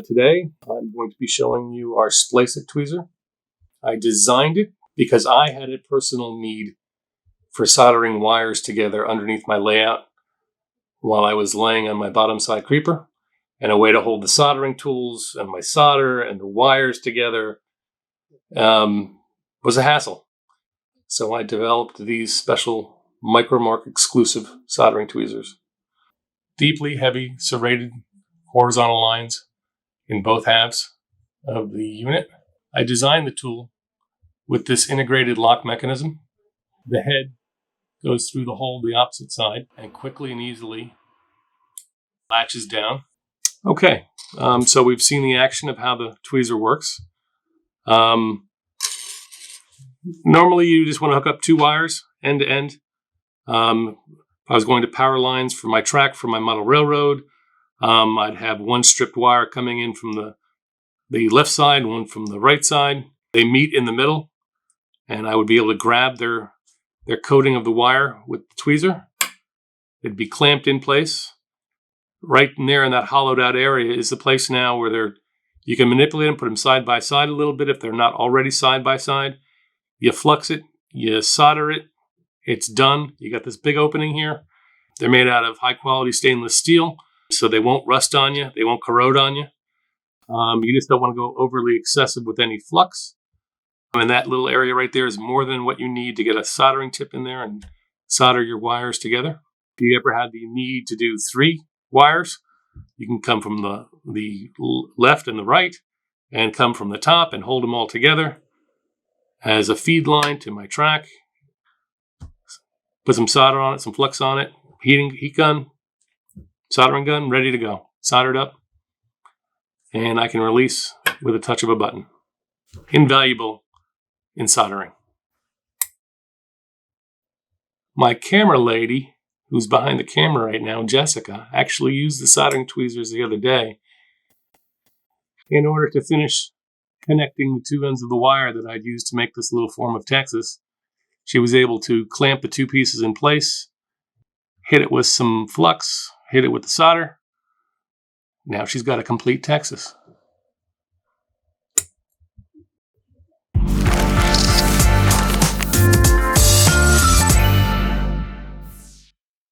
Today, I'm going to be showing you our Splice-It tweezer. I designed it because I had a personal need for soldering wires together underneath my layout while I was laying on my bottom side creeper, and a way to hold the soldering tools and my solder and the wires together was a hassle. So I developed these special Micro-MarkExclusive soldering tweezers. Deeply heavy serrated horizontal lines in both halves of the unit. I designed the tool with this integrated lock mechanism. The head goes through the hole the opposite side and quickly and easily latches down. Okay, so we've seen the action of how the tweezer works. Normally you just want to hook up two wires end to end. If I was going to power lines for my track for my model railroad, I'd have one stripped wire coming in from the left side, one from the right side. They meet in the middle, and I would be able to grab their coating of the wire with the tweezer. It'd be clamped in place. Right in there in that hollowed out area is the place now where you can manipulate them, put them side by side a little bit if they're not already side by side. You flux it, you solder it, it's done. You got this big opening here. They're made out of high quality stainless steel, so they won't rust on you, they won't corrode on you. You just don't want to go overly excessive with any flux. And that little area right there is more than what you need to get a soldering tip in there and solder your wires together. If you ever had the need to do 3 wires, you can come from the left and the right and come from the top and hold them all together as a feed line to my track. Put some solder on it, some flux on it, heat gun, soldering gun, ready to go. Soldered up, and I can release with a touch of a button. Invaluable in soldering. My camera lady, who's behind the camera right now, Jessica, actually used the soldering tweezers the other day in order to finish connecting the 2 ends of the wire that I'd used to make this little form of Texas. She was able to clamp the 2 pieces in place, hit it with some flux, hit it with the solder. Now she's got a complete Texas.